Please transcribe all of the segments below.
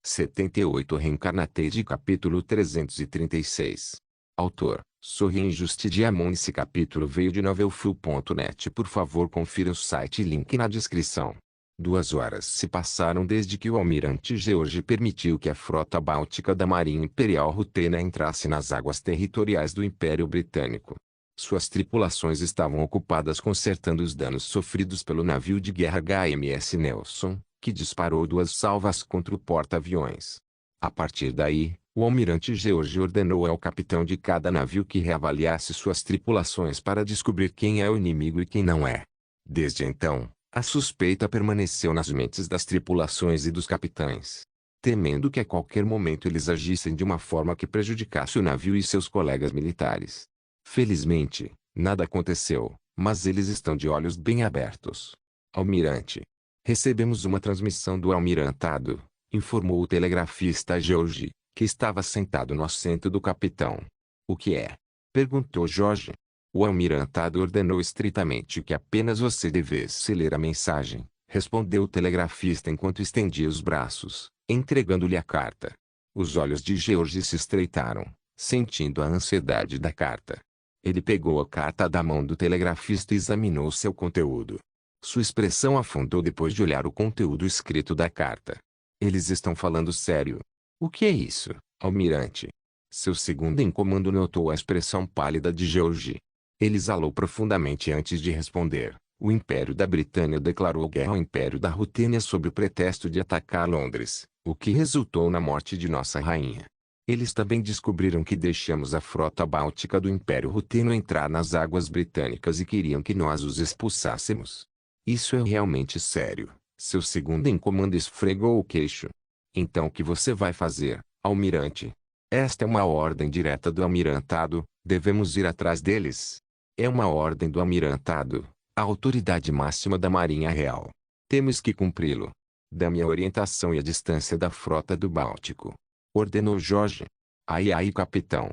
78 Reencarnated capítulo 336. Autor, Sorin Justidiamon. Esse capítulo veio de novelfull.net. Por favor confira o site e link na descrição. 2 horas se passaram desde que o almirante George permitiu que a frota báltica da Marinha Imperial Rutena entrasse nas águas territoriais do Império Britânico. Suas tripulações estavam ocupadas consertando os danos sofridos pelo navio de guerra HMS Nelson, que disparou 2 salvas contra o porta-aviões. A partir daí, o almirante George ordenou ao capitão de cada navio que reavaliasse suas tripulações para descobrir quem é o inimigo e quem não é. Desde então, a suspeita permaneceu nas mentes das tripulações e dos capitães, temendo que a qualquer momento eles agissem de uma forma que prejudicasse o navio e seus colegas militares. Felizmente, nada aconteceu, mas eles estão de olhos bem abertos. Almirante. Recebemos uma transmissão do almirantado, informou o telegrafista George, que estava sentado no assento do capitão. O que é? Perguntou George. O almirantado ordenou estritamente que apenas você devesse ler a mensagem, respondeu o telegrafista enquanto estendia os braços, entregando-lhe a carta. Os olhos de George se estreitaram, sentindo a ansiedade da carta. Ele pegou a carta da mão do telegrafista e examinou seu conteúdo. Sua expressão afundou depois de olhar o conteúdo escrito da carta. Eles estão falando sério. O que é isso, almirante? Seu segundo em comando notou a expressão pálida de George. Ele exalou profundamente antes de responder. O Império da Britânia declarou guerra ao Império da Rutênia sob o pretexto de atacar Londres, o que resultou na morte de nossa rainha. Eles também descobriram que deixamos a frota báltica do Império Ruteno entrar nas águas britânicas e queriam que nós os expulsássemos. Isso é realmente sério. Seu segundo em comando esfregou o queixo. Então o que você vai fazer, almirante? Esta é uma ordem direta do almirantado, devemos ir atrás deles. É uma ordem do almirantado, a autoridade máxima da Marinha Real. Temos que cumpri-lo. Dê-me a orientação e a distância da frota do Báltico, ordenou George. Ai, capitão.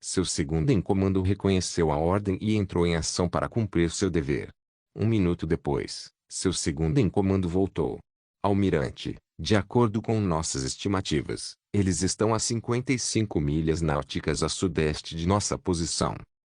Seu segundo em comando reconheceu a ordem e entrou em ação para cumprir seu dever. 1 minuto depois, seu segundo em comando voltou. Almirante, de acordo com nossas estimativas, eles estão a 55 milhas náuticas a sudeste de nossa posição.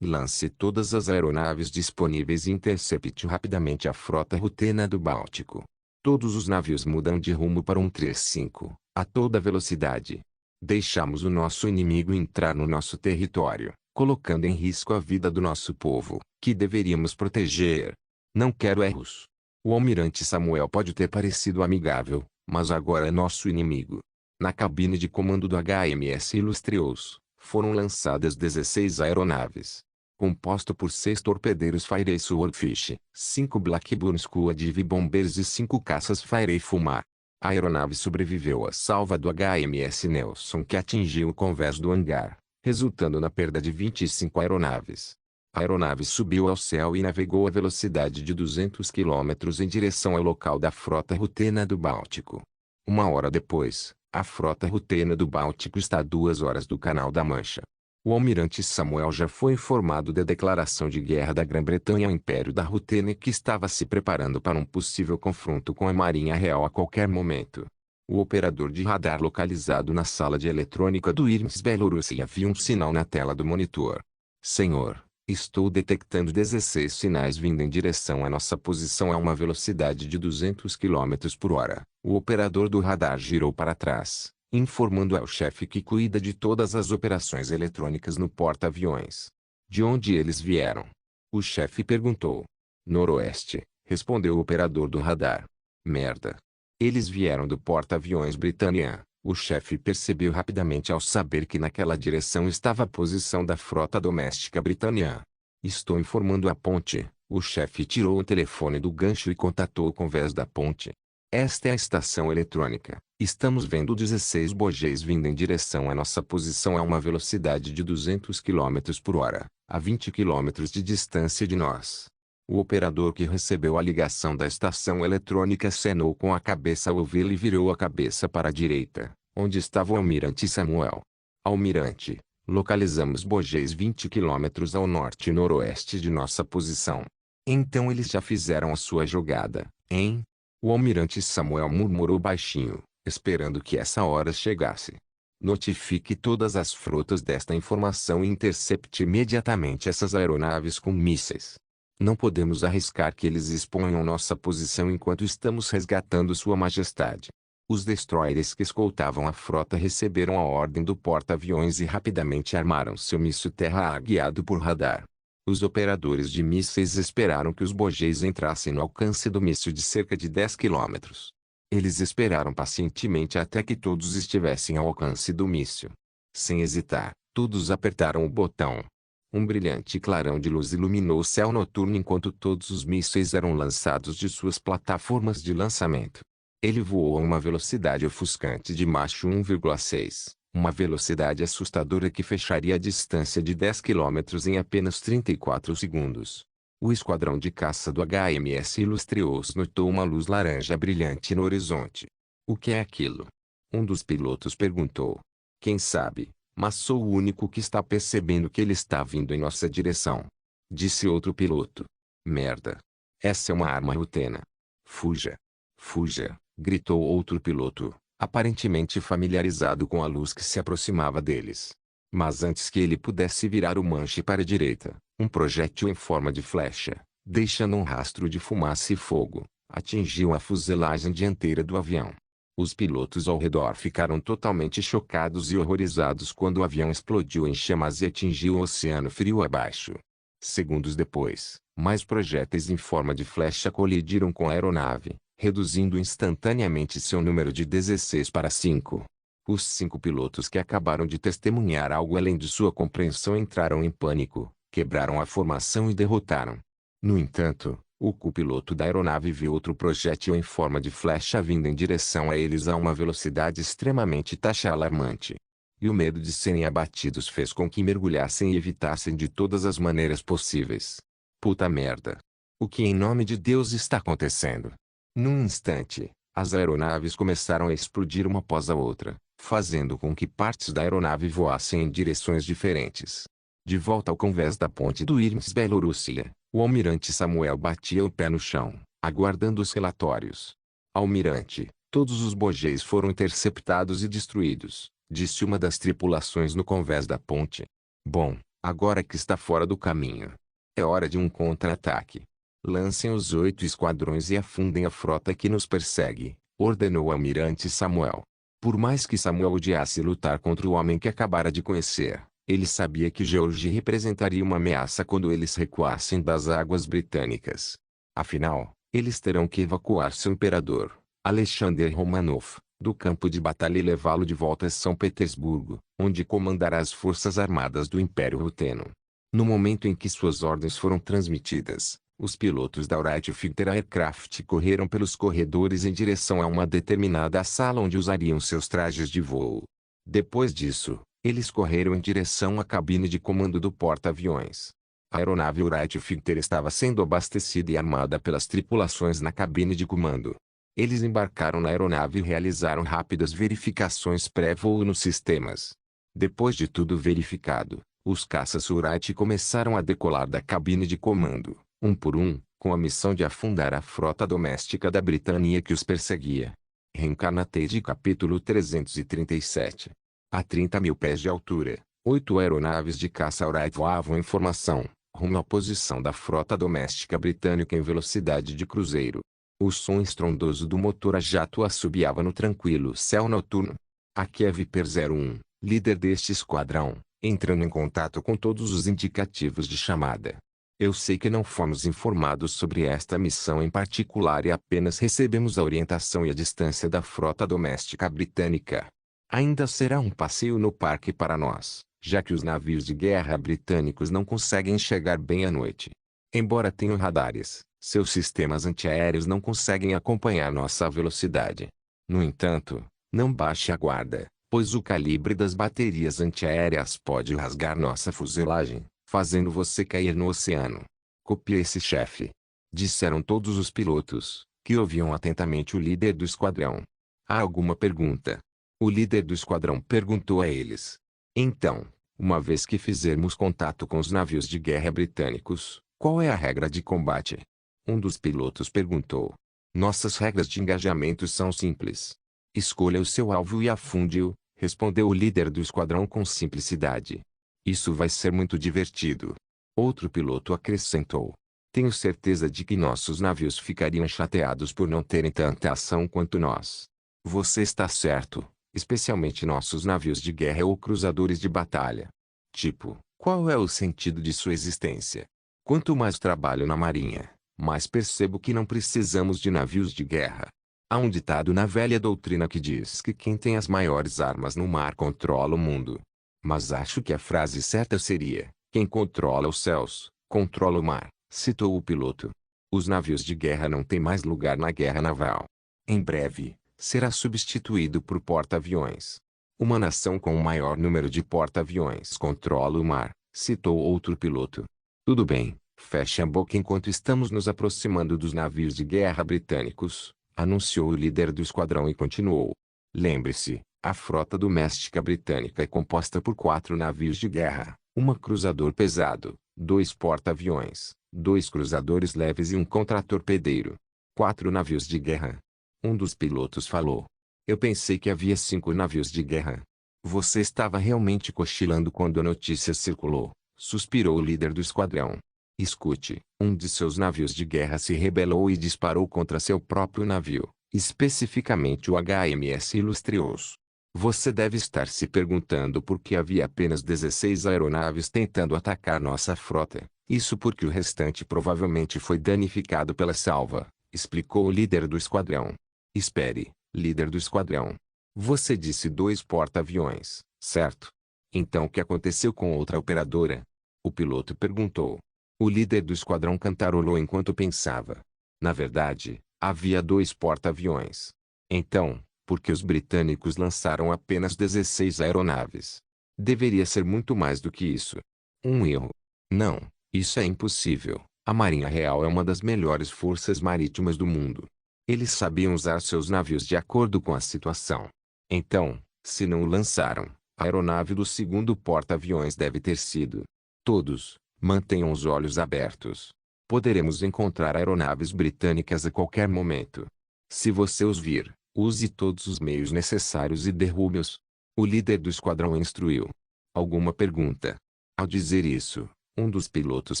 Lance todas as aeronaves disponíveis e intercepte rapidamente a frota rutena do Báltico. Todos os navios mudam de rumo para 135, a toda velocidade. Deixamos o nosso inimigo entrar no nosso território, colocando em risco a vida do nosso povo, que deveríamos proteger. Não quero erros. O almirante Samuel pode ter parecido amigável, mas agora é nosso inimigo. Na cabine de comando do HMS Illustrious, foram lançadas 16 aeronaves. Composto por 6 torpedeiros Fairey Swordfish, 5 Blackburn Squadron Bombers e 5 caças Fairey Fumar. A aeronave sobreviveu à salva do HMS Nelson, que atingiu o convés do hangar, resultando na perda de 25 aeronaves. A aeronave subiu ao céu e navegou a velocidade de 200 km em direção ao local da frota rutena do Báltico. 1 hora depois, a frota rutena do Báltico está a 2 horas do Canal da Mancha. O almirante Samuel já foi informado da declaração de guerra da Grã-Bretanha ao Império da Rutena e que estava se preparando para um possível confronto com a Marinha Real a qualquer momento. O operador de radar localizado na sala de eletrônica do IRMS Belorussia viu um sinal na tela do monitor. Senhor, estou detectando 16 sinais vindo em direção à nossa posição a uma velocidade de 200 km por hora. O operador do radar girou para trás, informando ao chefe que cuida de todas as operações eletrônicas no porta-aviões. De onde eles vieram? O chefe perguntou. Noroeste, respondeu o operador do radar. Merda. Eles vieram do porta-aviões Britannia. O chefe percebeu rapidamente ao saber que naquela direção estava a posição da frota doméstica Britannia. Estou informando a ponte. O chefe tirou o telefone do gancho e contatou o convés da ponte. Esta é a estação eletrônica. Estamos vendo 16 bogies vindo em direção à nossa posição a uma velocidade de 200 km por hora, a 20 km de distância de nós. O operador que recebeu a ligação da estação eletrônica acenou com a cabeça ao ouvi-lo e virou a cabeça para a direita, onde estava o almirante Samuel. Almirante, localizamos bogies 20 km ao norte e noroeste de nossa posição. Então eles já fizeram a sua jogada, hein? O almirante Samuel murmurou baixinho, esperando que essa hora chegasse. Notifique todas as frotas desta informação e intercepte imediatamente essas aeronaves com mísseis. Não podemos arriscar que eles exponham nossa posição enquanto estamos resgatando Sua Majestade. Os destroyers que escoltavam a frota receberam a ordem do porta-aviões e rapidamente armaram seu míssil terra-ar guiado por radar. Os operadores de mísseis esperaram que os bojeis entrassem no alcance do míssil de cerca de 10 quilômetros. Eles esperaram pacientemente até que todos estivessem ao alcance do míssil. Sem hesitar, todos apertaram o botão. Um brilhante clarão de luz iluminou o céu noturno enquanto todos os mísseis eram lançados de suas plataformas de lançamento. Ele voou a uma velocidade ofuscante de Mach 1,6, uma velocidade assustadora que fecharia a distância de 10 km em apenas 34 segundos. O esquadrão de caça do HMS Illustrious notou uma luz laranja brilhante no horizonte. O que é aquilo? Um dos pilotos perguntou. Quem sabe, mas sou o único que está percebendo que ele está vindo em nossa direção. Disse outro piloto. Merda. Essa é uma arma rutena. Fuja. Fuja, gritou outro piloto, aparentemente familiarizado com a luz que se aproximava deles. Mas antes que ele pudesse virar o manche para a direita, um projétil em forma de flecha, deixando um rastro de fumaça e fogo, atingiu a fuselagem dianteira do avião. Os pilotos ao redor ficaram totalmente chocados e horrorizados quando o avião explodiu em chamas e atingiu o oceano frio abaixo. Segundos depois, mais projéteis em forma de flecha colidiram com a aeronave, reduzindo instantaneamente seu número de 16 para 5. Os 5 pilotos que acabaram de testemunhar algo além de sua compreensão entraram em pânico, quebraram a formação e derrotaram. No entanto, o copiloto da aeronave viu outro projétil em forma de flecha vindo em direção a eles a uma velocidade extremamente alarmante. E o medo de serem abatidos fez com que mergulhassem e evitassem de todas as maneiras possíveis. Puta merda! O que em nome de Deus está acontecendo? Num instante, as aeronaves começaram a explodir uma após a outra, fazendo com que partes da aeronave voassem em direções diferentes. De volta ao convés da ponte do Irms Bielorrússia, o almirante Samuel batia o pé no chão, aguardando os relatórios. Almirante, todos os bojeis foram interceptados e destruídos, disse uma das tripulações no convés da ponte. Bom, agora que está fora do caminho. É hora de um contra-ataque. Lancem os 8 esquadrões e afundem a frota que nos persegue, ordenou o almirante Samuel. Por mais que Samuel odiasse lutar contra o homem que acabara de conhecer, ele sabia que George representaria uma ameaça quando eles recuassem das águas britânicas. Afinal, eles terão que evacuar seu imperador, Alexander Romanov, do campo de batalha e levá-lo de volta a São Petersburgo, onde comandará as forças armadas do Império Ruteno. No momento em que suas ordens foram transmitidas, os pilotos da Wright Fighter Aircraft correram pelos corredores em direção a uma determinada sala onde usariam seus trajes de voo. Depois disso, eles correram em direção à cabine de comando do porta-aviões. A aeronave Wright Fighter estava sendo abastecida e armada pelas tripulações na cabine de comando. Eles embarcaram na aeronave e realizaram rápidas verificações pré-voo nos sistemas. Depois de tudo verificado, os caças Wright começaram a decolar da cabine de comando, um por um, com a missão de afundar a frota doméstica da Britânia que os perseguia. Reincarnated capítulo 337. A 30 mil pés de altura, 8 aeronaves de caça Wright voavam em formação, rumo à posição da frota doméstica britânica em velocidade de cruzeiro. O som estrondoso do motor a jato assobiava no tranquilo céu noturno. Aqui é Viper 01, líder deste esquadrão, entrando em contato com todos os indicativos de chamada. Eu sei que não fomos informados sobre esta missão em particular e apenas recebemos a orientação e a distância da frota doméstica britânica. Ainda será um passeio no parque para nós, já que os navios de guerra britânicos não conseguem chegar bem à noite. Embora tenham radares, seus sistemas antiaéreos não conseguem acompanhar nossa velocidade. No entanto, não baixe a guarda, pois o calibre das baterias antiaéreas pode rasgar nossa fuselagem, fazendo você cair no oceano. Copie esse chefe. Disseram todos os pilotos, que ouviam atentamente o líder do esquadrão. Há alguma pergunta? O líder do esquadrão perguntou a eles. Então, uma vez que fizermos contato com os navios de guerra britânicos, qual é a regra de combate? Um dos pilotos perguntou. Nossas regras de engajamento são simples. Escolha o seu alvo e afunde-o, respondeu o líder do esquadrão com simplicidade. Isso vai ser muito divertido. Outro piloto acrescentou. Tenho certeza de que nossos navios ficariam chateados por não terem tanta ação quanto nós. Você está certo, especialmente nossos navios de guerra ou cruzadores de batalha. Tipo, qual é o sentido de sua existência? Quanto mais trabalho na marinha, mais percebo que não precisamos de navios de guerra. Há um ditado na velha doutrina que diz que quem tem as maiores armas no mar controla o mundo. Mas acho que a frase certa seria: quem controla os céus, controla o mar, citou o piloto. Os navios de guerra não têm mais lugar na guerra naval. Em breve, será substituído por porta-aviões. Uma nação com o maior número de porta-aviões controla o mar, citou outro piloto. Tudo bem, feche a boca enquanto estamos nos aproximando dos navios de guerra britânicos, anunciou o líder do esquadrão e continuou. Lembre-se, a frota doméstica britânica é composta por 4 navios de guerra, um cruzador pesado, 2 porta-aviões, 2 cruzadores leves e um contratorpedeiro. 4 navios de guerra. Um dos pilotos falou. Eu pensei que havia 5 navios de guerra. Você estava realmente cochilando quando a notícia circulou, suspirou o líder do esquadrão. Escute, um de seus navios de guerra se rebelou e disparou contra seu próprio navio, especificamente o HMS Illustrious. Você deve estar se perguntando por que havia apenas 16 aeronaves tentando atacar nossa frota. Isso porque o restante provavelmente foi danificado pela salva, explicou o líder do esquadrão. Espere, líder do esquadrão. Você disse 2 porta-aviões, certo? Então o que aconteceu com outra operadora? O piloto perguntou. O líder do esquadrão cantarolou enquanto pensava. Na verdade, havia 2 porta-aviões. Então, por que os britânicos lançaram apenas 16 aeronaves? Deveria ser muito mais do que isso. Um erro. Não, isso é impossível. A Marinha Real é uma das melhores forças marítimas do mundo. Eles sabiam usar seus navios de acordo com a situação. Então, se não o lançaram, a aeronave do segundo porta-aviões deve ter sido. Todos, mantenham os olhos abertos. Poderemos encontrar aeronaves britânicas a qualquer momento. Se você os vir, use todos os meios necessários e derrube-os. O líder do esquadrão instruiu. Alguma pergunta? Ao dizer isso, um dos pilotos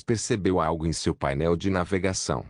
percebeu algo em seu painel de navegação.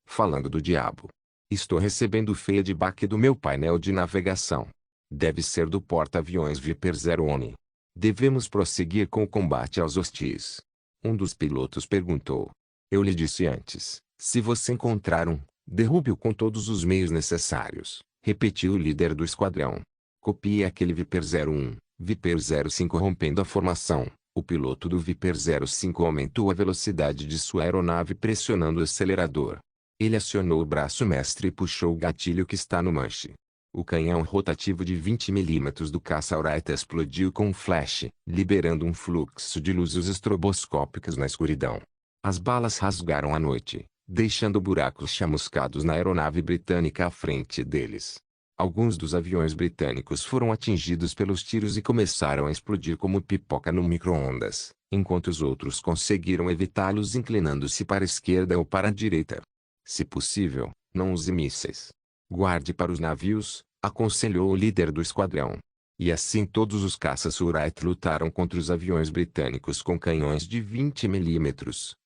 Falando do diabo. Estou recebendo feedback do meu painel de navegação. Deve ser do porta-aviões Viper Zerone. Devemos prosseguir com o combate aos hostis. Um dos pilotos perguntou. Eu lhe disse antes, se você encontrar um, derrube-o com todos os meios necessários, repetiu o líder do esquadrão. Copie aquele Viper 01, Viper 05 rompendo a formação. O piloto do Viper 05 aumentou a velocidade de sua aeronave pressionando o acelerador. Ele acionou o braço mestre e puxou o gatilho que está no manche. O canhão rotativo de 20 mm do caça Wright explodiu com um flash, liberando um fluxo de luzes estroboscópicas na escuridão. As balas rasgaram a noite, deixando buracos chamuscados na aeronave britânica à frente deles. Alguns dos aviões britânicos foram atingidos pelos tiros e começaram a explodir como pipoca no micro-ondas, enquanto os outros conseguiram evitá-los inclinando-se para a esquerda ou para a direita. Se possível, não use mísseis. Guarde para os navios, aconselhou o líder do esquadrão. E assim todos os caças Wright lutaram contra os aviões britânicos com canhões de 20 mm,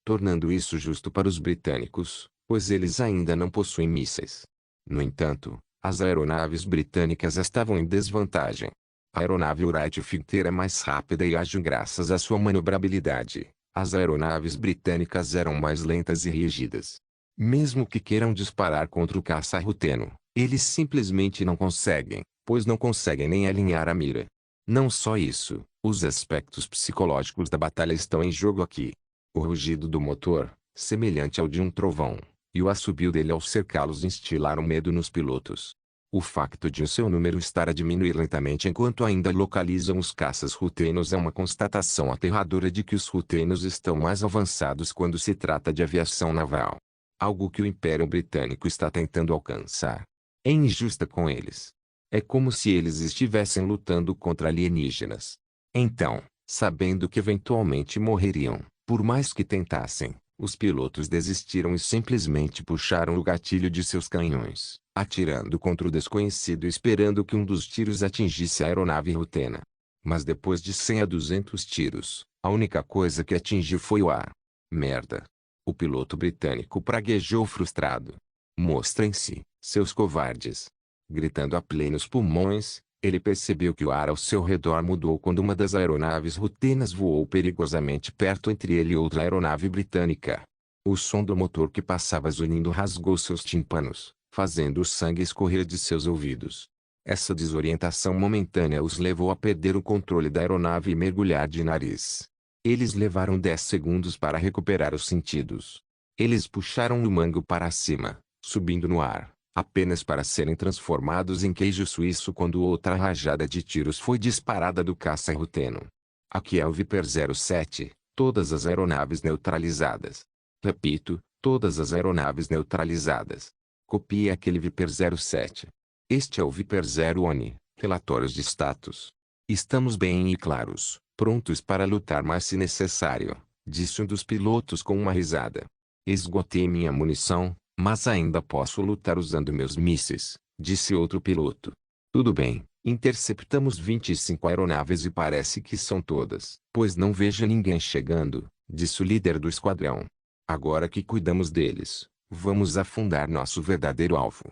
tornando isso justo para os britânicos, pois eles ainda não possuem mísseis. No entanto, as aeronaves britânicas estavam em desvantagem. A aeronave Wright Fighter é mais rápida e ágil graças à sua manobrabilidade. As aeronaves britânicas eram mais lentas e rígidas. Mesmo que queiram disparar contra o caça Ruteno, eles simplesmente não conseguem, pois não conseguem nem alinhar a mira. Não só isso, os aspectos psicológicos da batalha estão em jogo aqui. O rugido do motor, semelhante ao de um trovão, e o assobio dele ao cercá-los instilaram medo nos pilotos. O facto de o seu número estar a diminuir lentamente enquanto ainda localizam os caças rutenos é uma constatação aterradora de que os rutenos estão mais avançados quando se trata de aviação naval. Algo que o Império Britânico está tentando alcançar. É injusta com eles. É como se eles estivessem lutando contra alienígenas. Então, sabendo que eventualmente morreriam, por mais que tentassem, os pilotos desistiram e simplesmente puxaram o gatilho de seus canhões, atirando contra o desconhecido e esperando que um dos tiros atingisse a aeronave rutena. Mas depois de 100 a 200 tiros, a única coisa que atingiu foi o ar. Merda! O piloto britânico praguejou frustrado. Mostrem-se, seus covardes! Gritando a plenos pulmões, ele percebeu que o ar ao seu redor mudou quando uma das aeronaves rutenas voou perigosamente perto entre ele e outra aeronave britânica. O som do motor que passava zunindo rasgou seus tímpanos, fazendo o sangue escorrer de seus ouvidos. Essa desorientação momentânea os levou a perder o controle da aeronave e mergulhar de nariz. Eles levaram 10 segundos para recuperar os sentidos. Eles puxaram o mango para cima, subindo no ar, apenas para serem transformados em queijo suíço quando outra rajada de tiros foi disparada do caça ruteno. Aqui é o Viper 07, todas as aeronaves neutralizadas. Repito, todas as aeronaves neutralizadas. Copie aquele Viper 07. Este é o Viper 01, relatórios de status. Estamos bem e claros, prontos para lutar mais se necessário, disse um dos pilotos com uma risada. Esgotei minha munição, mas ainda posso lutar usando meus mísseis, disse outro piloto. Tudo bem, interceptamos 25 aeronaves e parece que são todas. Pois não vejo ninguém chegando, disse o líder do esquadrão. Agora que cuidamos deles, vamos afundar nosso verdadeiro alvo.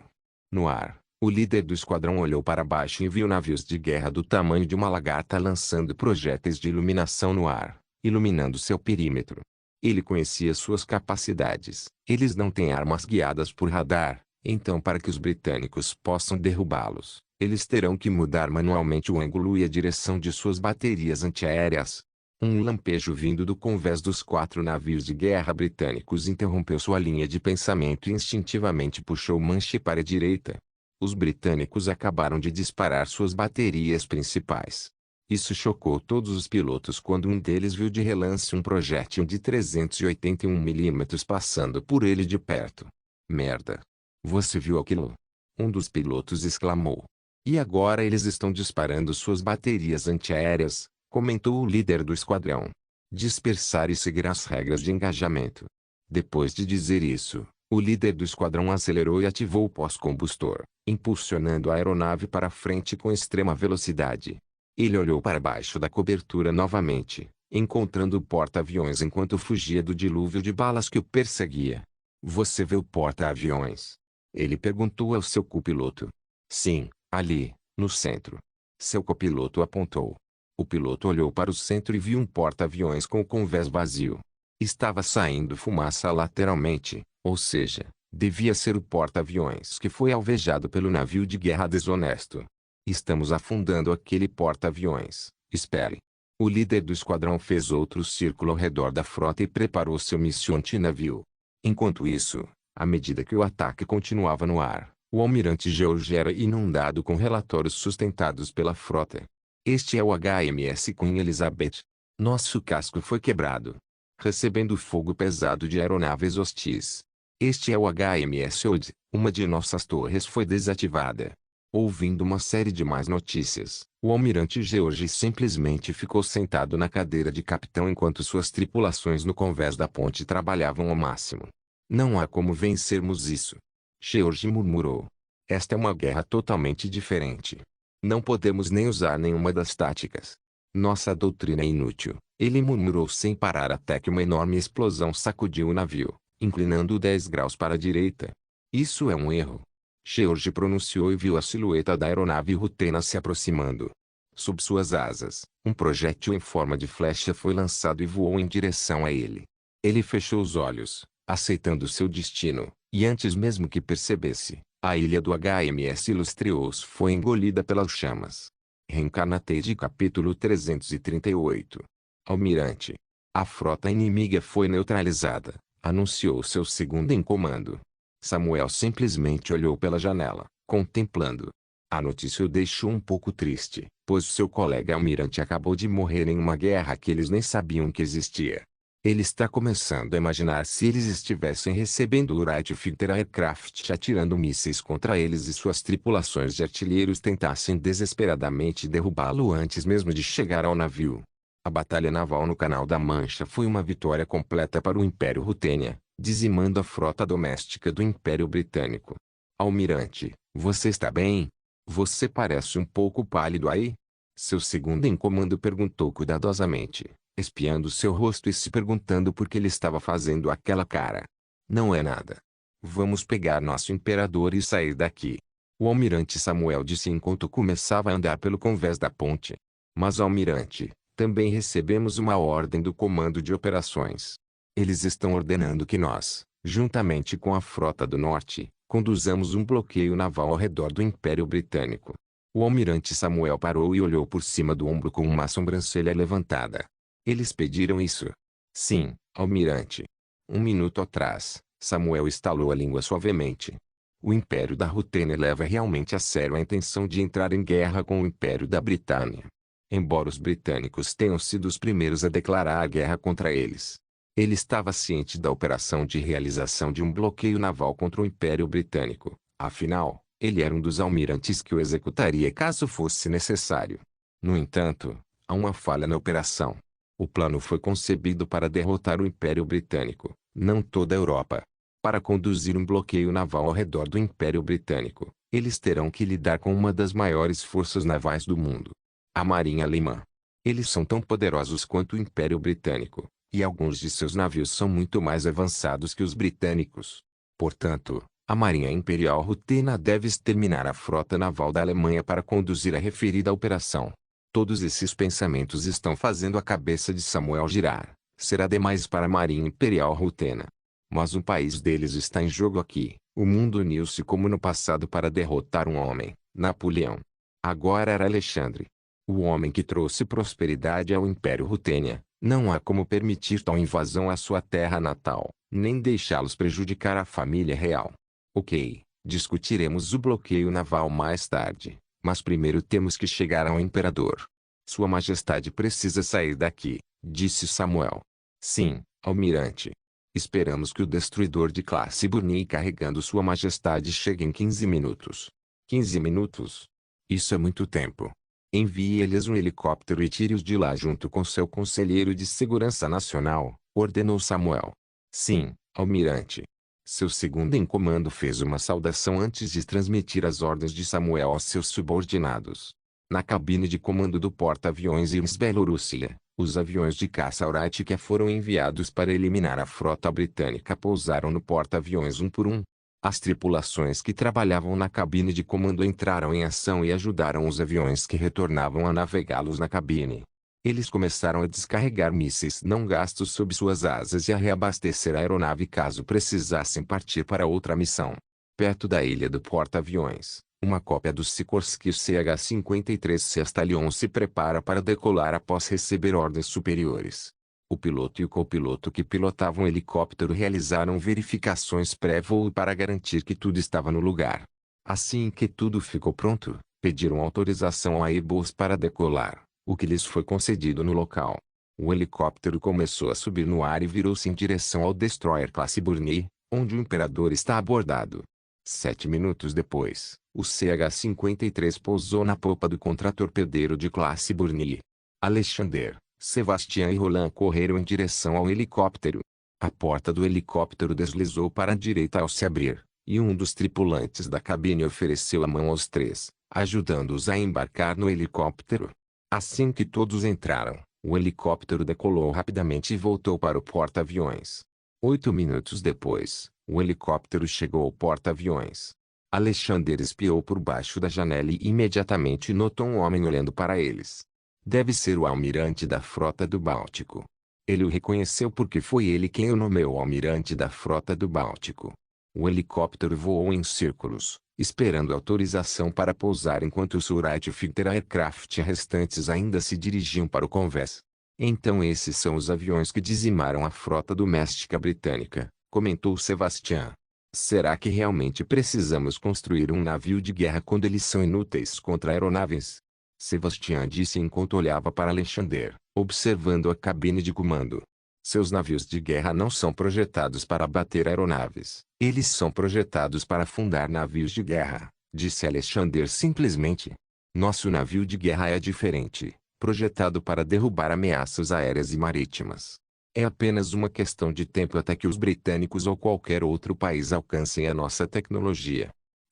No ar, o líder do esquadrão olhou para baixo e viu navios de guerra do tamanho de uma lagarta lançando projéteis de iluminação no ar, iluminando seu perímetro. Ele conhecia suas capacidades. Eles não têm armas guiadas por radar, então para que os britânicos possam derrubá-los, eles terão que mudar manualmente o ângulo e a direção de suas baterias antiaéreas. Um lampejo vindo do convés dos 4 navios de guerra britânicos interrompeu sua linha de pensamento e instintivamente puxou o manche para a direita. Os britânicos acabaram de disparar suas baterias principais. Isso chocou todos os pilotos quando um deles viu de relance um projétil de 381 mm passando por ele de perto. Merda! Você viu aquilo? Um dos pilotos exclamou. E agora eles estão disparando suas baterias antiaéreas, comentou o líder do esquadrão. Dispersar e seguir as regras de engajamento. Depois de dizer isso, o líder do esquadrão acelerou e ativou o pós-combustor, impulsionando a aeronave para frente com extrema velocidade. Ele olhou para baixo da cobertura novamente, encontrando o porta-aviões enquanto fugia do dilúvio de balas que o perseguia. Você vê o porta-aviões? Ele perguntou ao seu copiloto. Sim, ali, no centro. Seu copiloto apontou. O piloto olhou para o centro e viu um porta-aviões com o convés vazio. Estava saindo fumaça lateralmente, ou seja, devia ser o porta-aviões que foi alvejado pelo navio de guerra desonesto. Estamos afundando aquele porta-aviões, espere. O líder do esquadrão fez outro círculo ao redor da frota e preparou seu míssil antinavio. Enquanto isso, à medida que o ataque continuava no ar, o almirante George era inundado com relatórios sustentados pela frota. Este é o HMS Queen Elizabeth. Nosso casco foi quebrado, recebendo fogo pesado de aeronaves hostis. Este é o HMS Odd, uma de nossas torres foi desativada. Ouvindo uma série de más notícias, o almirante George simplesmente ficou sentado na cadeira de capitão enquanto suas tripulações no convés da ponte trabalhavam ao máximo. Não há como vencermos isso. George murmurou. Esta é uma guerra totalmente diferente. Não podemos nem usar nenhuma das táticas. Nossa doutrina é inútil. Ele murmurou sem parar até que uma enorme explosão sacudiu o navio, inclinando-o 10 graus para a direita. Isso é um erro. George pronunciou e viu a silhueta da aeronave rutena se aproximando. Sob suas asas, um projétil em forma de flecha foi lançado e voou em direção a ele. Ele fechou os olhos, aceitando seu destino, e antes mesmo que percebesse, a ilha do HMS Illustrious foi engolida pelas chamas. Reencarnated capítulo 338. Almirante. A frota inimiga foi neutralizada, anunciou seu segundo em comando. Samuel simplesmente olhou pela janela, contemplando. A notícia o deixou um pouco triste, pois seu colega almirante acabou de morrer em uma guerra que eles nem sabiam que existia. Ele está começando a imaginar se eles estivessem recebendo o Wright Fighter Aircraft atirando mísseis contra eles e suas tripulações de artilheiros tentassem desesperadamente derrubá-lo antes mesmo de chegar ao navio. A batalha naval no Canal da Mancha foi uma vitória completa para o Império Rutênia, dizimando a frota doméstica do Império Britânico. Almirante, Você está bem? Você parece um pouco pálido aí. Seu segundo em comando perguntou cuidadosamente, espiando seu rosto e se perguntando por que ele estava fazendo aquela cara. Não é nada. Vamos pegar nosso imperador e sair daqui. O almirante Samuel disse enquanto começava a andar pelo convés da ponte. Mas almirante, também recebemos uma ordem do comando de operações. Eles estão ordenando que nós, juntamente com a frota do norte, conduzamos um bloqueio naval ao redor do Império Britânico. O almirante Samuel parou e olhou por cima do ombro com uma sobrancelha levantada. Eles pediram isso? Sim, almirante. Um minuto atrás, Samuel estalou a língua suavemente. O Império da Rutênia leva realmente a sério a intenção de entrar em guerra com o Império da Britânia. Embora os britânicos tenham sido os primeiros a declarar a guerra contra eles. Ele estava ciente da operação de realização de um bloqueio naval contra o Império Britânico. Afinal, ele era um dos almirantes que o executaria caso fosse necessário. No entanto, há uma falha na operação. O plano foi concebido para derrotar o Império Britânico, não toda a Europa. Para conduzir um bloqueio naval ao redor do Império Britânico, eles terão que lidar com uma das maiores forças navais do mundo. A Marinha Alemã. Eles são tão poderosos quanto o Império Britânico, e alguns de seus navios são muito mais avançados que os britânicos. Portanto, a Marinha Imperial Rutena deve exterminar a frota naval da Alemanha para conduzir a referida operação. Todos esses pensamentos estão fazendo a cabeça de Samuel girar. Será demais para a Marinha Imperial Rutena. Mas um país deles está em jogo aqui. O mundo uniu-se como no passado para derrotar um homem, Napoleão. Agora era Alexandre. O homem que trouxe prosperidade ao Império Rutênia. Não há como permitir tal invasão à sua terra natal, nem deixá-los prejudicar a família real. Ok, discutiremos o bloqueio naval mais tarde, mas primeiro temos que chegar ao imperador. Sua Majestade precisa sair daqui, disse Samuel. Sim, almirante. Esperamos que o destruidor de classe Burnie carregando Sua Majestade chegue em 15 minutos. 15 minutos? Isso é muito tempo. Envie-lhes um helicóptero e tire-os de lá junto com seu conselheiro de segurança nacional, ordenou Samuel. Sim, almirante. Seu segundo em comando fez uma saudação antes de transmitir as ordens de Samuel aos seus subordinados. Na cabine de comando do porta-aviões Iris Belorussia, os aviões de caça Wright que foram enviados para eliminar a frota britânica pousaram no porta-aviões um por um. As tripulações que trabalhavam na cabine de comando entraram em ação e ajudaram os aviões que retornavam a navegá-los na cabine. Eles começaram a descarregar mísseis não gastos sob suas asas e a reabastecer a aeronave caso precisassem partir para outra missão. Perto da ilha do porta-aviões, uma cópia do Sikorsky CH-53 Stallion se prepara para decolar após receber ordens superiores. O piloto e o copiloto que pilotavam o helicóptero realizaram verificações pré-voo para garantir que tudo estava no lugar. Assim que tudo ficou pronto, pediram autorização ao Airbus para decolar, o que lhes foi concedido no local. O helicóptero começou a subir no ar e virou-se em direção ao destroyer classe Burnie, onde o imperador está abordado. 7 minutos depois, o CH-53 pousou na popa do contratorpedeiro de classe Burnie. Alexander, Sebastian e Roland correram em direção ao helicóptero. A porta do helicóptero deslizou para a direita ao se abrir, e um dos tripulantes da cabine ofereceu a mão aos três, ajudando-os a embarcar no helicóptero. Assim que todos entraram, o helicóptero decolou rapidamente e voltou para o porta-aviões. 8 minutos depois, o helicóptero chegou ao porta-aviões. Alexander espiou por baixo da janela e imediatamente notou um homem olhando para eles. Deve ser o almirante da frota do Báltico. Ele o reconheceu porque foi ele quem o nomeou almirante da frota do Báltico. O helicóptero voou em círculos, esperando autorização para pousar enquanto os Wright Fighter Aircraft restantes ainda se dirigiam para o convés. Então esses são os aviões que dizimaram a frota doméstica britânica, comentou Sebastian. Será que realmente precisamos construir um navio de guerra quando eles são inúteis contra aeronaves? Sebastian disse enquanto olhava para Alexander, observando a cabine de comando. Seus navios de guerra não são projetados para abater aeronaves. Eles são projetados para afundar navios de guerra, disse Alexander simplesmente. Nosso navio de guerra é diferente, projetado para derrubar ameaças aéreas e marítimas. É apenas uma questão de tempo até que os britânicos ou qualquer outro país alcancem a nossa tecnologia.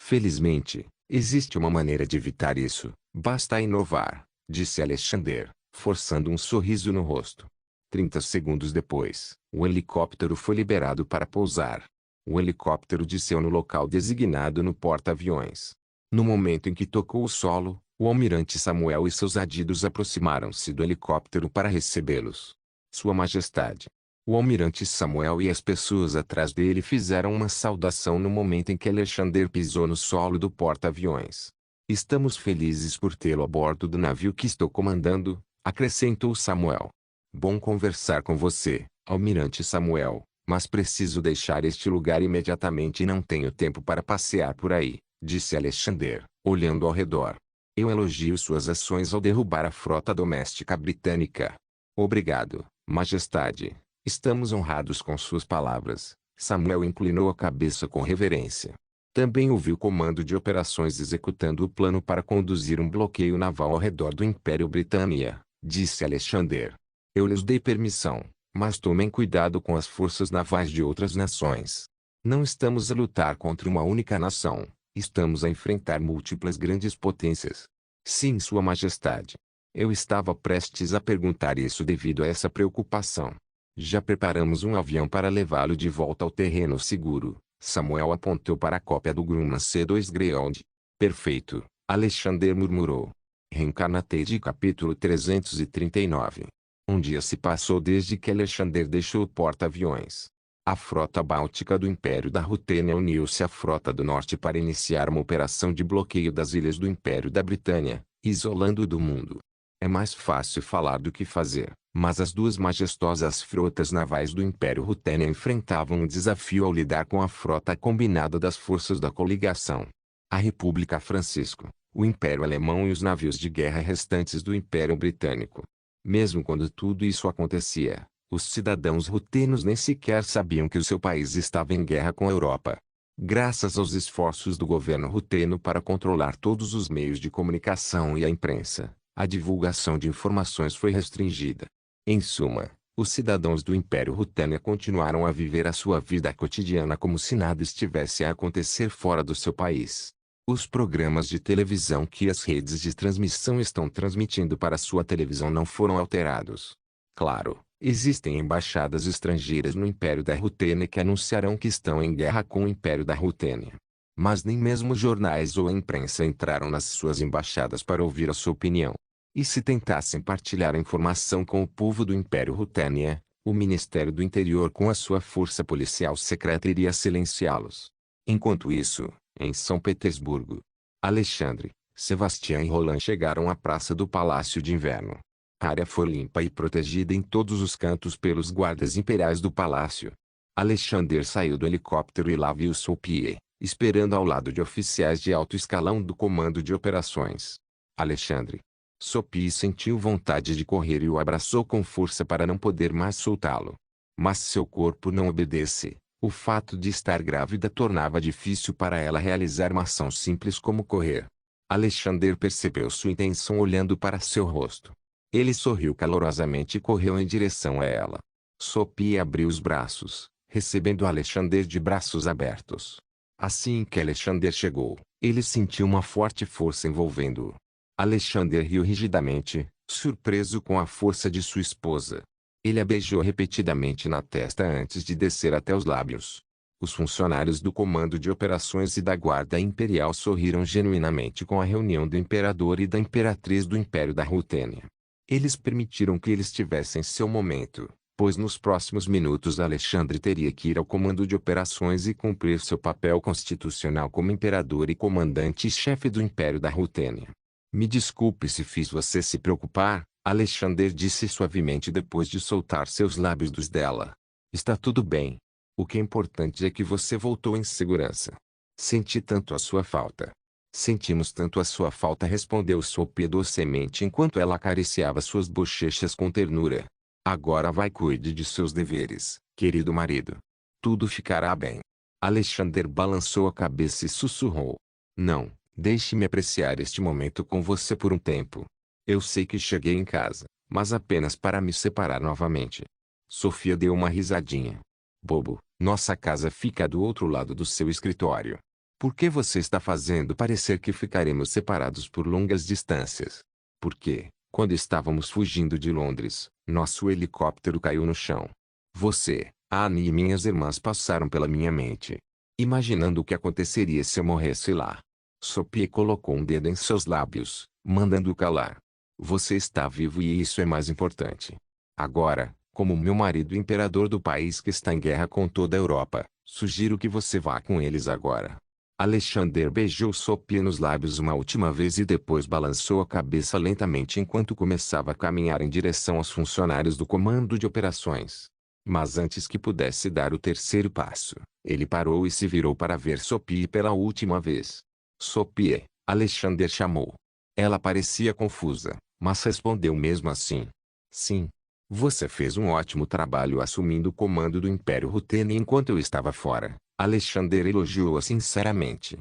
Felizmente, existe uma maneira de evitar isso. Basta inovar, disse Alexander, forçando um sorriso no rosto. 30 segundos depois, o helicóptero foi liberado para pousar. O helicóptero desceu no local designado no porta-aviões. No momento em que tocou o solo, o almirante Samuel e seus adidos aproximaram-se do helicóptero para recebê-los. Sua Majestade. O almirante Samuel e as pessoas atrás dele fizeram uma saudação no momento em que Alexander pisou no solo do porta-aviões. Estamos felizes por tê-lo a bordo do navio que estou comandando, acrescentou Samuel. Bom conversar com você, almirante Samuel, mas preciso deixar este lugar imediatamente e não tenho tempo para passear por aí, disse Alexander, olhando ao redor. Eu elogio suas ações ao derrubar a frota doméstica britânica. Obrigado, Majestade. Estamos honrados com suas palavras. Samuel inclinou a cabeça com reverência. Também ouviu o comando de operações executando o plano para conduzir um bloqueio naval ao redor do Império Britânia, disse Alexander. Eu lhes dei permissão, mas tomem cuidado com as forças navais de outras nações. Não estamos a lutar contra uma única nação, estamos a enfrentar múltiplas grandes potências. Sim, Sua Majestade. Eu estava prestes a perguntar isso devido a essa preocupação. Já preparamos um avião para levá-lo de volta ao terreno seguro. Samuel apontou para a cópia do Grumman C2 Greyhound. Perfeito, Alexander murmurou. Reencarnated capítulo 339. Um dia se passou desde que Alexander deixou o porta-aviões. A frota báltica do Império da Rutênia uniu-se à frota do Norte para iniciar uma operação de bloqueio das ilhas do Império da Britânia, isolando-o do mundo. É mais fácil falar do que fazer, mas as duas majestosas frotas navais do Império Rutênia enfrentavam um desafio ao lidar com a frota combinada das forças da coligação. A República Francisco, o Império Alemão e os navios de guerra restantes do Império Britânico. Mesmo quando tudo isso acontecia, os cidadãos rutenos nem sequer sabiam que o seu país estava em guerra com a Europa. Graças aos esforços do governo ruteno para controlar todos os meios de comunicação e a imprensa, a divulgação de informações foi restringida. Em suma, os cidadãos do Império Rutênia continuaram a viver a sua vida cotidiana como se nada estivesse a acontecer fora do seu país. Os programas de televisão que as redes de transmissão estão transmitindo para sua televisão não foram alterados. Claro, existem embaixadas estrangeiras no Império da Rutênia que anunciarão que estão em guerra com o Império da Rutênia. Mas nem mesmo jornais ou a imprensa entraram nas suas embaixadas para ouvir a sua opinião. E se tentassem partilhar a informação com o povo do Império Rutênia, o Ministério do Interior com a sua força policial secreta iria silenciá-los. Enquanto isso, em São Petersburgo, Alexandre, Sebastião e Roland chegaram à praça do Palácio de Inverno. A área foi limpa e protegida em todos os cantos pelos guardas imperiais do palácio. Alexander saiu do helicóptero e lá viu Sophie, esperando ao lado de oficiais de alto escalão do comando de operações. Alexandre. Sophie sentiu vontade de correr e o abraçou com força para não poder mais soltá-lo. Mas seu corpo não obedece. O fato de estar grávida tornava difícil para ela realizar uma ação simples como correr. Alexander percebeu sua intenção olhando para seu rosto. Ele sorriu calorosamente e correu em direção a ela. Sophie abriu os braços, recebendo Alexander de braços abertos. Assim que Alexander chegou, ele sentiu uma forte força envolvendo-o. Alexander riu rigidamente, surpreso com a força de sua esposa. Ele a beijou repetidamente na testa antes de descer até os lábios. Os funcionários do Comando de Operações e da Guarda Imperial sorriram genuinamente com a reunião do Imperador e da Imperatriz do Império da Rutênia. Eles permitiram que eles tivessem seu momento, pois nos próximos minutos Alexandre teria que ir ao Comando de Operações e cumprir seu papel constitucional como Imperador e Comandante-Chefe do Império da Rutênia. Me desculpe se fiz você se preocupar, Alexander disse suavemente depois de soltar seus lábios dos dela. Está tudo bem. O que é importante é que você voltou em segurança. Senti tanto a sua falta. Sentimos tanto a sua falta, respondeu Sophie docemente enquanto ela acariciava suas bochechas com ternura. Agora vai, cuide de seus deveres, querido marido. Tudo ficará bem. Alexander balançou a cabeça e sussurrou. Não. Deixe-me apreciar este momento com você por um tempo. Eu sei que cheguei em casa, mas apenas para me separar novamente. Sofia deu uma risadinha. Bobo, nossa casa fica do outro lado do seu escritório. Por que você está fazendo parecer que ficaremos separados por longas distâncias? Porque, quando estávamos fugindo de Londres, nosso helicóptero caiu no chão. Você, Anne e minhas irmãs passaram pela minha mente, imaginando o que aconteceria se eu morresse lá. Sophie colocou um dedo em seus lábios, mandando-o calar. Você está vivo e isso é mais importante. Agora, como meu marido imperador do país que está em guerra com toda a Europa, sugiro que você vá com eles agora. Alexander beijou Sophie nos lábios uma última vez e depois balançou a cabeça lentamente enquanto começava a caminhar em direção aos funcionários do comando de operações. Mas antes que pudesse dar o terceiro passo, ele parou e se virou para ver Sophie pela última vez. Sophie, Alexander chamou. Ela parecia confusa, mas respondeu mesmo assim. Sim. Você fez um ótimo trabalho assumindo o comando do Império Rutene enquanto eu estava fora. Alexander elogiou-a sinceramente.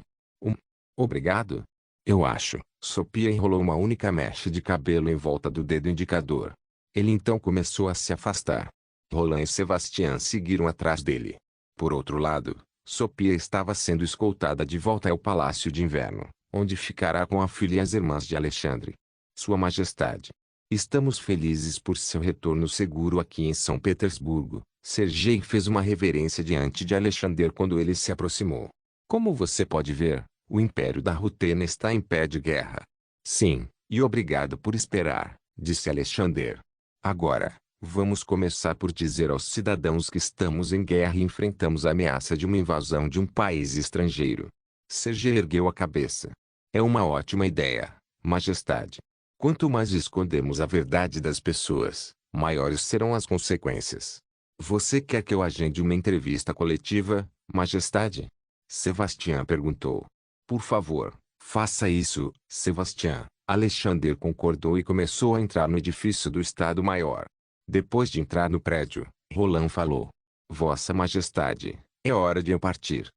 Obrigado. Eu acho. Sophie enrolou uma única mecha de cabelo em volta do dedo indicador. Ele então começou a se afastar. Roland e Sebastian seguiram atrás dele. Por outro lado, Sophie estava sendo escoltada de volta ao Palácio de Inverno, onde ficará com a filha e as irmãs de Alexandre. Sua Majestade. Estamos felizes por seu retorno seguro aqui em São Petersburgo. Sergei fez uma reverência diante de Alexander quando ele se aproximou. Como você pode ver, o Império da Rutena está em pé de guerra. Sim, e obrigado por esperar, disse Alexander. Agora, vamos começar por dizer aos cidadãos que estamos em guerra e enfrentamos a ameaça de uma invasão de um país estrangeiro. Sergei ergueu a cabeça. É uma ótima ideia, Majestade. Quanto mais escondemos a verdade das pessoas, maiores serão as consequências. Você quer que eu agende uma entrevista coletiva, Majestade? Sebastian perguntou. Por favor, faça isso, Sebastian. Alexander concordou e começou a entrar no edifício do Estado-Maior. Depois de entrar no prédio, Roland falou. Vossa Majestade, é hora de eu partir.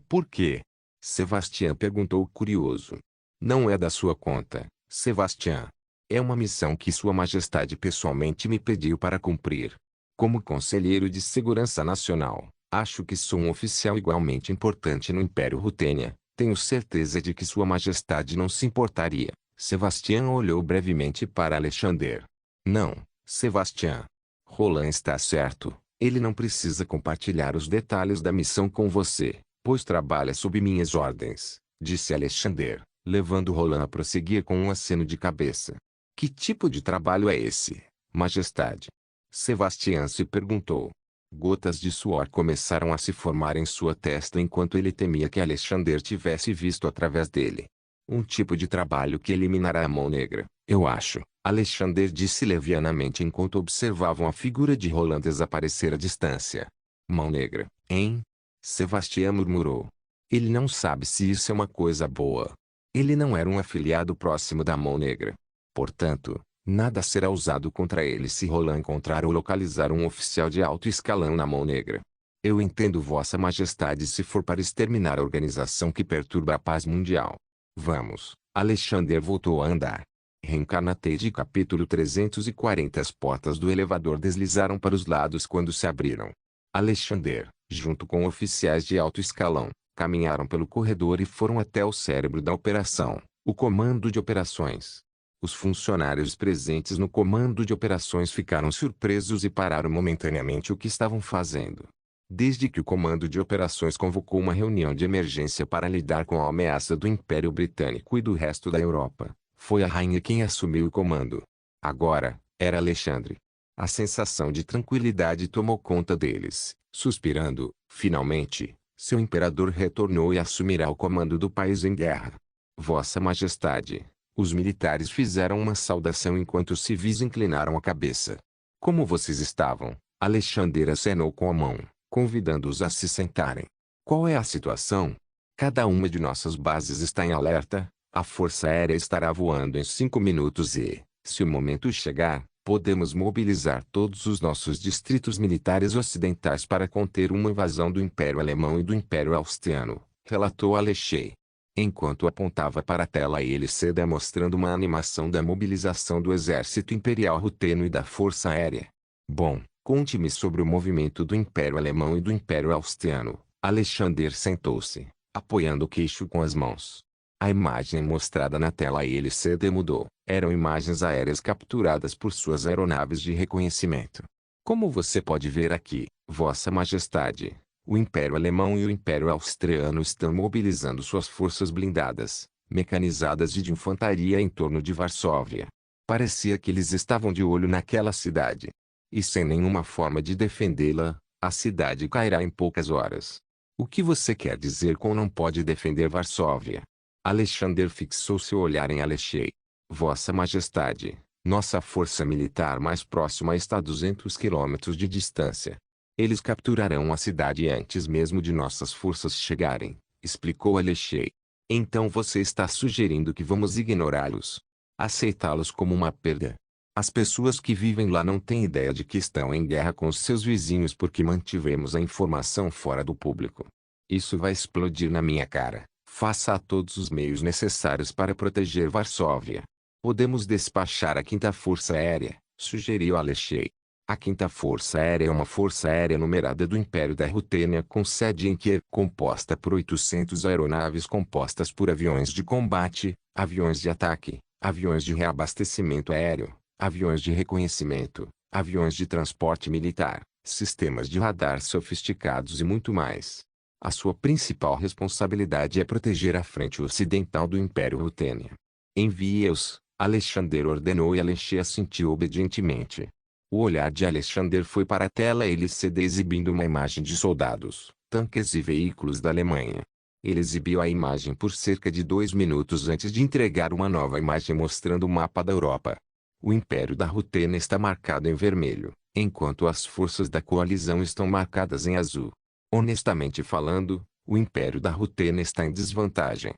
Por quê? Sebastian perguntou curioso. Não é da sua conta, Sebastian. É uma missão que Sua Majestade pessoalmente me pediu para cumprir. Como conselheiro de segurança nacional, acho que sou um oficial igualmente importante no Império Rutênia. Tenho certeza de que Sua Majestade não se importaria. Sebastian olhou brevemente para Alexander. Não, Sebastian. Roland está certo. Ele não precisa compartilhar os detalhes da missão com você, pois trabalha sob minhas ordens, disse Alexander, levando Roland a prosseguir com um aceno de cabeça. Que tipo de trabalho é esse, Majestade? Sebastian se perguntou. Gotas de suor começaram a se formar em sua testa enquanto ele temia que Alexander tivesse visto através dele. Um tipo de trabalho que eliminará a mão negra, eu acho, Alexander disse levianamente enquanto observavam a figura de Roland desaparecer à distância. Mão negra, hein? Sebastian murmurou. Ele não sabe se isso é uma coisa boa. Ele não era um afiliado próximo da Mão Negra. Portanto, nada será usado contra ele se Roland encontrar ou localizar um oficial de alto escalão na Mão Negra. Eu entendo Vossa Majestade se for para exterminar a organização que perturba a paz mundial. Vamos. Alexander voltou a andar. Reencarnate capítulo 340. As portas do elevador deslizaram para os lados quando se abriram. Alexander, junto com oficiais de alto escalão, caminharam pelo corredor e foram até o cérebro da operação, o comando de operações. Os funcionários presentes no comando de operações ficaram surpresos e pararam momentaneamente o que estavam fazendo. Desde que o comando de operações convocou uma reunião de emergência para lidar com a ameaça do Império Britânico e do resto da Europa, foi a rainha quem assumiu o comando. Agora, era Alexandre. A sensação de tranquilidade tomou conta deles. Suspirando, finalmente, seu imperador retornou e assumirá o comando do país em guerra. Vossa Majestade. Os militares fizeram uma saudação enquanto os civis inclinaram a cabeça. Como vocês estavam? Alexander acenou com a mão, convidando-os a se sentarem. Qual é a situação? Cada uma de nossas bases está em alerta. A Força Aérea estará voando em 5 minutos e, se o momento chegar, podemos mobilizar todos os nossos distritos militares ocidentais para conter uma invasão do Império Alemão e do Império Austriano, relatou Alexei. Enquanto apontava para a tela LCD mostrando uma animação da mobilização do Exército Imperial Ruteno e da Força Aérea. Bom, conte-me sobre o movimento do Império Alemão e do Império Austriano. Alexander sentou-se, apoiando o queixo com as mãos. A imagem mostrada na tela LCD mudou. Eram imagens aéreas capturadas por suas aeronaves de reconhecimento. Como você pode ver aqui, Vossa Majestade, o Império Alemão e o Império Austriano estão mobilizando suas forças blindadas, mecanizadas e de infantaria em torno de Varsóvia. Parecia que eles estavam de olho naquela cidade. E sem nenhuma forma de defendê-la, a cidade cairá em poucas horas. O que você quer dizer com não pode defender Varsóvia? Alexander fixou seu olhar em Alexei. Vossa Majestade, nossa força militar mais próxima está a 200 quilômetros de distância. Eles capturarão a cidade antes mesmo de nossas forças chegarem, explicou Alexei. Então você está sugerindo que vamos ignorá-los? Aceitá-los como uma perda? As pessoas que vivem lá não têm ideia de que estão em guerra com os seus vizinhos porque mantivemos a informação fora do público. Isso vai explodir na minha cara. Faça a todos os meios necessários para proteger Varsóvia. Podemos despachar a 5ª Força Aérea, sugeriu Alexei. A 5ª Força Aérea é uma força aérea numerada do Império da Rutênia com sede em Kiev, composta por 800 aeronaves compostas por aviões de combate, aviões de ataque, aviões de reabastecimento aéreo, aviões de reconhecimento, aviões de transporte militar, sistemas de radar sofisticados e muito mais. A sua principal responsabilidade é proteger a frente ocidental do Império Rutênia. Envie-os, Alexander ordenou e Alexei assentiu obedientemente. O olhar de Alexander foi para a tela LCD exibindo uma imagem de soldados, tanques e veículos da Alemanha. Ele exibiu a imagem por cerca de 2 minutos antes de entregar uma nova imagem mostrando o mapa da Europa. O Império da Rutênia está marcado em vermelho, enquanto as forças da coalizão estão marcadas em azul. Honestamente falando, o Império da Rutênia está em desvantagem.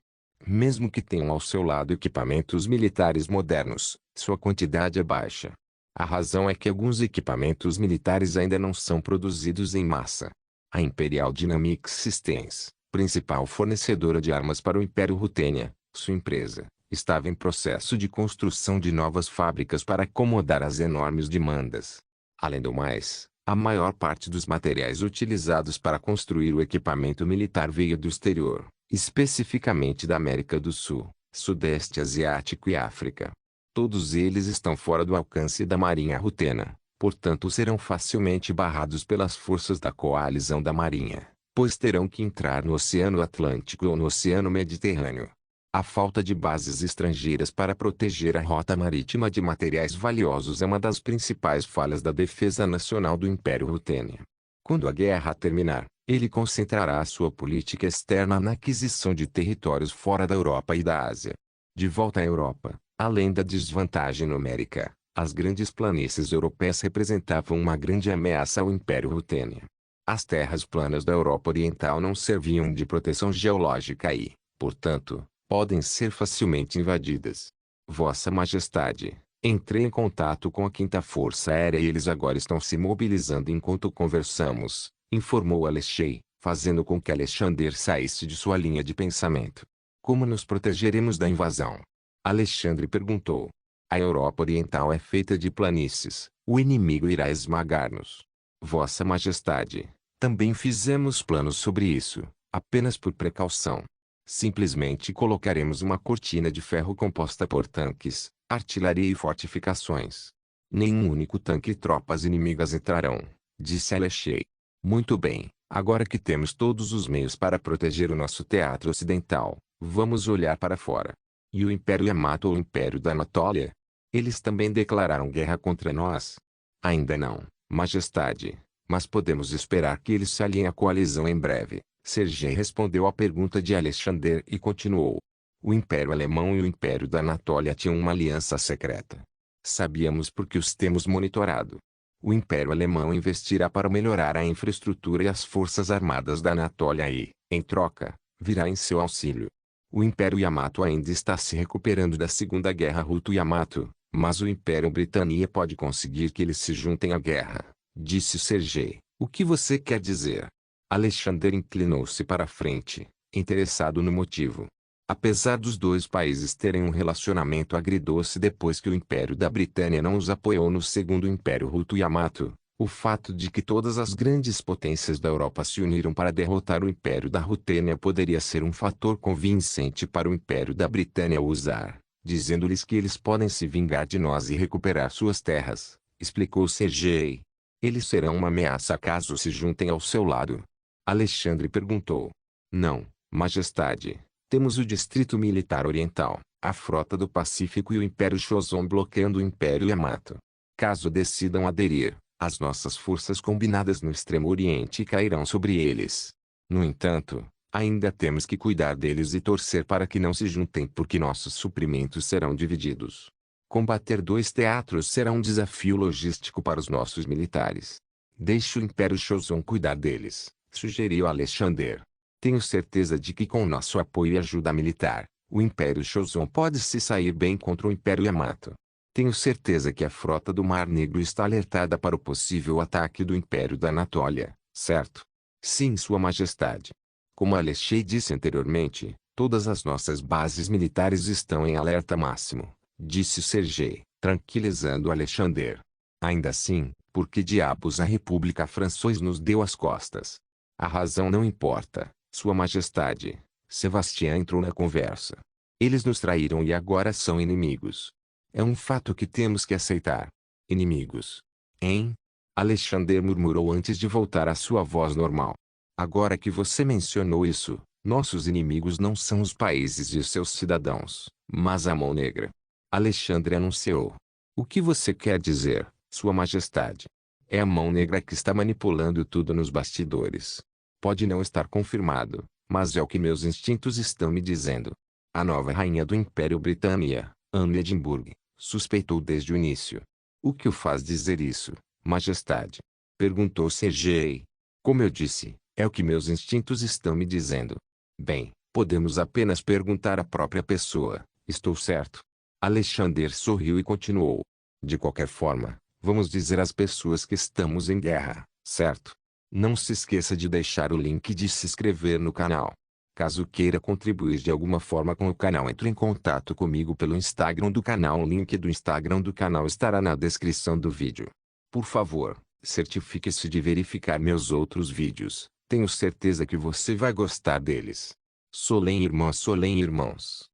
Mesmo que tenham ao seu lado equipamentos militares modernos, sua quantidade é baixa. A razão é que alguns equipamentos militares ainda não são produzidos em massa. A Imperial Dynamics Systems, principal fornecedora de armas para o Império Rutênia, sua empresa, estava em processo de construção de novas fábricas para acomodar as enormes demandas. Além do mais, a maior parte dos materiais utilizados para construir o equipamento militar veio do exterior, especificamente da América do Sul, Sudeste Asiático e África. Todos eles estão fora do alcance da Marinha Rutena, portanto serão facilmente barrados pelas forças da coalizão da Marinha, pois terão que entrar no Oceano Atlântico ou no Oceano Mediterrâneo. A falta de bases estrangeiras para proteger a rota marítima de materiais valiosos é uma das principais falhas da defesa nacional do Império Rutênia. Quando a guerra terminar, ele concentrará a sua política externa na aquisição de territórios fora da Europa e da Ásia. De volta à Europa, além da desvantagem numérica, as grandes planícies europeias representavam uma grande ameaça ao Império Rutênia. As terras planas da Europa Oriental não serviam de proteção geológica e, portanto, podem ser facilmente invadidas. Vossa Majestade, entrei em contato com a 5ª Força Aérea e eles agora estão se mobilizando enquanto conversamos, informou Alexei, fazendo com que Alexander saísse de sua linha de pensamento. Como nos protegeremos da invasão? Alexandre perguntou. A Europa Oriental é feita de planícies, o inimigo irá esmagar-nos. Vossa Majestade, também fizemos planos sobre isso, apenas por precaução. Simplesmente colocaremos uma cortina de ferro composta por tanques, artilharia e fortificações. Nenhum único tanque e tropas inimigas entrarão, disse Alexei. Muito bem, agora que temos todos os meios para proteger o nosso teatro ocidental, vamos olhar para fora. E o Império Yamato ou o Império da Anatólia? Eles também declararam guerra contra nós? Ainda não, Majestade, mas podemos esperar que eles se aliem à coalizão em breve. Sergei respondeu à pergunta de Alexander e continuou. O Império Alemão e o Império da Anatólia tinham uma aliança secreta. Sabíamos porque os temos monitorado. O Império Alemão investirá para melhorar a infraestrutura e as forças armadas da Anatólia e, em troca, virá em seu auxílio. O Império Yamato ainda está se recuperando da Segunda Guerra Ruto-Yamato, mas o Império Britânia pode conseguir que eles se juntem à guerra, disse Sergei. O que você quer dizer? Alexander inclinou-se para a frente, interessado no motivo. Apesar dos dois países terem um relacionamento agridoce depois que o Império da Britânia não os apoiou no Segundo Império Ruto-Yamato, O fato de que todas as grandes potências da Europa se uniram para derrotar o Império da Rutênia poderia ser um fator convincente para o Império da Britânia usar, dizendo-lhes que eles podem se vingar de nós e recuperar suas terras, explicou Sergei. Eles serão uma ameaça caso se juntem ao seu lado. Alexandre perguntou. Não, Majestade. Temos o Distrito Militar Oriental, a Frota do Pacífico e o Império Joseon bloqueando o Império Yamato. Caso decidam aderir, as nossas forças combinadas no Extremo Oriente cairão sobre eles. No entanto, ainda temos que cuidar deles e torcer para que não se juntem porque nossos suprimentos serão divididos. Combater dois teatros será um desafio logístico para os nossos militares. Deixe o Império Joseon cuidar deles, sugeriu Alexander. Tenho certeza de que com nosso apoio e ajuda militar, o Império Joseon pode se sair bem contra o Império Yamato. Tenho certeza que a frota do Mar Negro está alertada para o possível ataque do Império da Anatólia, certo? Sim, Sua Majestade. Como Alexei disse anteriormente, todas as nossas bases militares estão em alerta máximo, disse Sergei, tranquilizando Alexander. Ainda assim, por que diabos a República Francesa nos deu as costas? A razão não importa, Sua Majestade. Sebastião entrou na conversa. Eles nos traíram e agora são inimigos. É um fato que temos que aceitar. Inimigos. Hein? Alexander murmurou antes de voltar à sua voz normal. Agora que você mencionou isso, nossos inimigos não são os países e os seus cidadãos, mas a Mão Negra. Alexandre anunciou. O que você quer dizer, Sua Majestade? É a Mão Negra que está manipulando tudo nos bastidores. Pode não estar confirmado, mas é o que meus instintos estão me dizendo. A nova rainha do Império Britânia, Anne Edinburgh, suspeitou desde o início. O que o faz dizer isso, Majestade? Perguntou Sergei. Como eu disse, é o que meus instintos estão me dizendo. Bem, podemos apenas perguntar à própria pessoa, estou certo? Alexander sorriu e continuou. De qualquer forma, vamos dizer às pessoas que estamos em guerra, certo? Não se esqueça de deixar o link de se inscrever no canal. Caso queira contribuir de alguma forma com o canal, entre em contato comigo pelo Instagram do canal. O link do Instagram do canal estará na descrição do vídeo. Por favor, certifique-se de verificar meus outros vídeos. Tenho certeza que você vai gostar deles. Solem irmãs, Solem irmãos.